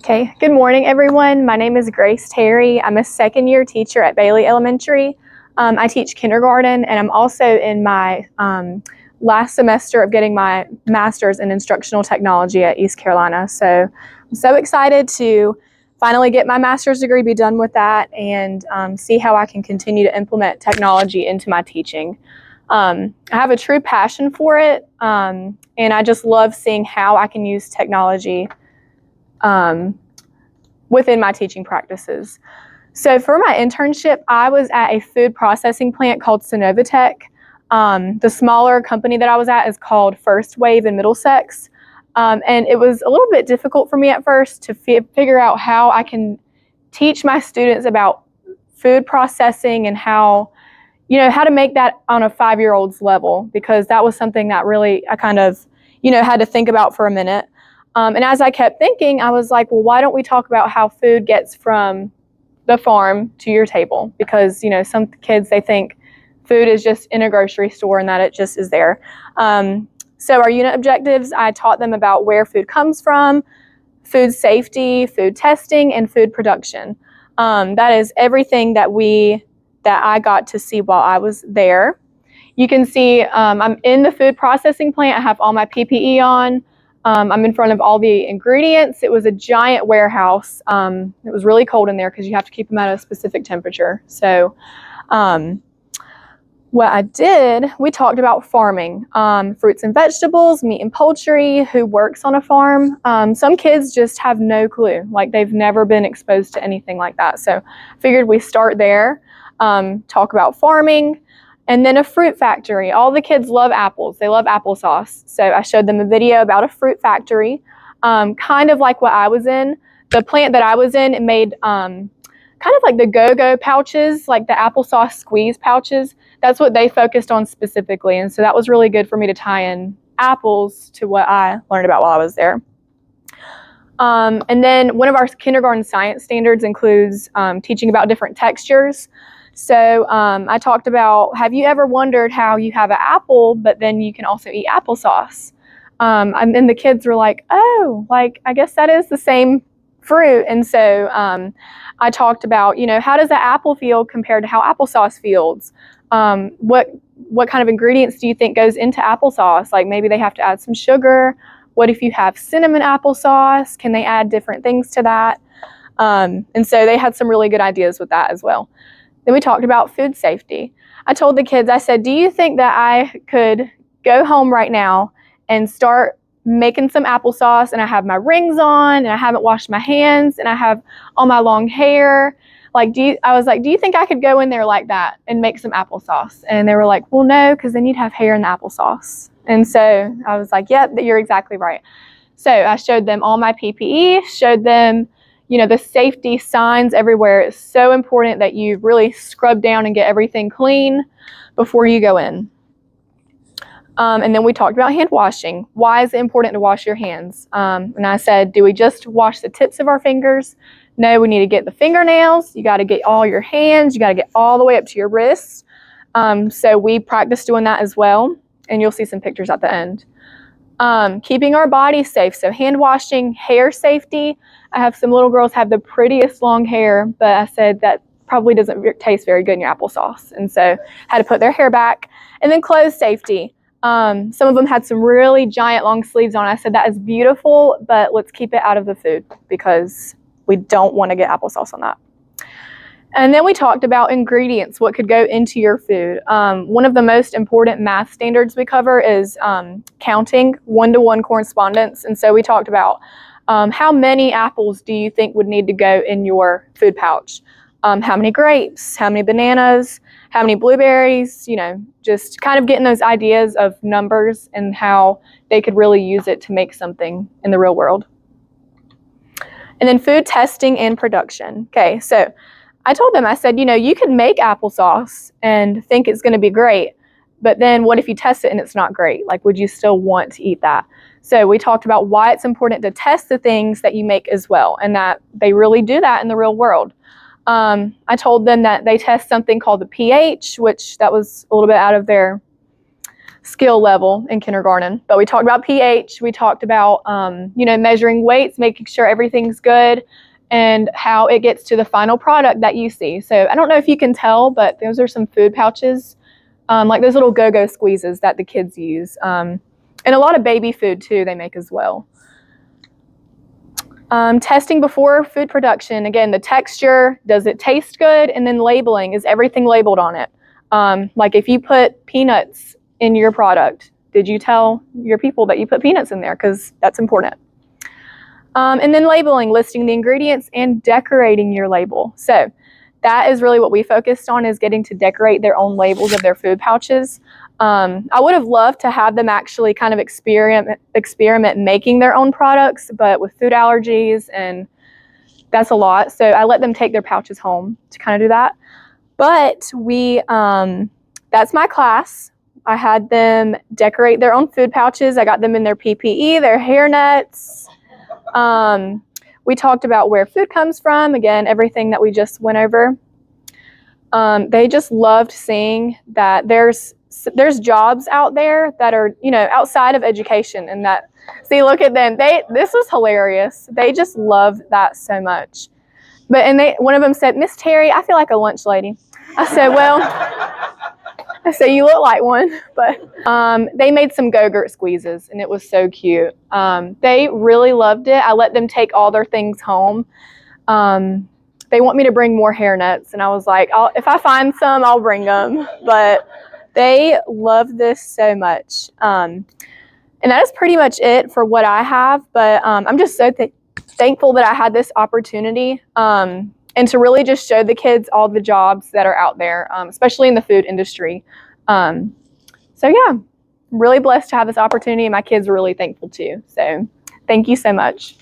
Okay, good morning everyone. My name is Grace Terry. I'm a second year teacher at Bailey Elementary. I teach kindergarten and I'm also in my last semester of getting my master's in instructional technology at East Carolina. So I'm so excited to finally get my master's degree, be done with that, and see how I can continue to implement technology into my teaching. I have a true passion for it, and I just love seeing how I can use technology within my teaching practices. So for my internship, I was at a food processing plant called Sonovatech. The smaller company that I was at is called First Wave in Middlesex. And it was a little bit difficult for me at first to figure out how I can teach my students about food processing and how to make that on a 5-year-old's level, because that was something that really I kind of, had to think about for a minute. And as I kept thinking, I was like, well, why don't we talk about how food gets from the farm to your table? Because, some kids, they think food is just in a grocery store and that it just is there. So our unit objectives, I taught them about where food comes from, food safety, food testing, and food production. That is everything that I got to see while I was there. You can see I'm in the food processing plant. I have all my PPE on. I'm in front of all the ingredients. It was a giant warehouse. It was really cold in there because you have to keep them at a specific temperature. So what I did, we talked about farming, fruits and vegetables, meat and poultry, who works on a farm. Some kids just have no clue, like they've never been exposed to anything like that. So I figured we start there, talk about farming. And then a fruit factory. All the kids love apples. They love applesauce. So I showed them a video about a fruit factory, kind of like what I was in. The plant that I was in, it made kind of like the go-go pouches, like the applesauce squeeze pouches. That's what they focused on specifically. And so that was really good for me to tie in apples to what I learned about while I was there. And then one of our kindergarten science standards includes teaching about different textures. So I talked about, have you ever wondered how you have an apple, but then you can also eat applesauce? And then the kids were like, oh, like, I guess that is the same fruit. And so I talked about, how does an apple feel compared to how applesauce feels? What kind of ingredients do you think goes into applesauce? Like maybe they have to add some sugar. What if you have cinnamon applesauce? Can they add different things to that? And so they had some really good ideas with that as well. Then we talked about food safety. I told the kids, I said, do you think that I could go home right now and start making some applesauce, and I have my rings on and I haven't washed my hands and I have all my long hair? I was like, do you think I could go in there like that and make some applesauce? And they were like, well, no, because then you'd have hair in the applesauce. And so I was like, yep, you're exactly right. So I showed them all my PPE, showed them the safety signs everywhere. It's so important that you really scrub down and get everything clean before you go in. And then we talked about hand washing. Why is it important to wash your hands? And I said, do we just wash the tips of our fingers? No, we need to get the fingernails. You got to get all your hands. You got to get all the way up to your wrists. So we practiced doing that as well. And you'll see some pictures at the end. Keeping our bodies safe. So hand washing, hair safety. I have some little girls have the prettiest long hair, but I said that probably doesn't taste very good in your applesauce. And so had to put their hair back. And then clothes safety. Some of them had some really giant long sleeves on. I said that is beautiful, but let's keep it out of the food because we don't want to get applesauce on that. And then we talked about ingredients, what could go into your food. One of the most important math standards we cover is counting, one-to-one correspondence. And so we talked about how many apples do you think would need to go in your food pouch? How many grapes, how many bananas, how many blueberries, just kind of getting those ideas of numbers and how they could really use it to make something in the real world. And then food testing and production. Okay, so I told them, I said, you can make applesauce and think it's going to be great, but then what if you test it and it's not great? Like, would you still want to eat that? So we talked about why it's important to test the things that you make as well, and that they really do that in the real world. I told them that they test something called the pH, which that was a little bit out of their skill level in kindergarten. But we talked about pH, we talked about, measuring weights, making sure everything's good, and how it gets to the final product that you see. So I don't know if you can tell, but those are some food pouches, like those little go-go squeezes that the kids use. And a lot of baby food too they make as well. Testing before food production. Again, the texture, does it taste good? And then labeling, is everything labeled on it? Like if you put peanuts in your product, did you tell your people that you put peanuts in there? Because that's important. And then labeling, listing the ingredients and decorating your label. So that is really what we focused on, is getting to decorate their own labels of their food pouches. I would have loved to have them actually kind of experiment making their own products, but with food allergies, and that's a lot. So I let them take their pouches home to kind of do that. But that's my class. I had them decorate their own food pouches. I got them in their PPE, their hairnets. We talked about where food comes from. Again, everything that we just went over. They just loved seeing that there's jobs out there that are, outside of education, and that, see, look at them. This was hilarious. They just love that so much. One of them said, "Miss Terry, I feel like a lunch lady." I said, "Well," I said, "you look like one." But they made some Go-Gurt squeezes, and it was so cute. They really loved it. I let them take all their things home. They want me to bring more hairnets, and I was like, if I find some, I'll bring them. But they love this so much. And that is pretty much it for what I have. But I'm just so thankful that I had this opportunity, and to really just show the kids all the jobs that are out there, especially in the food industry. So yeah, I'm really blessed to have this opportunity, and my kids are really thankful too. So thank you so much.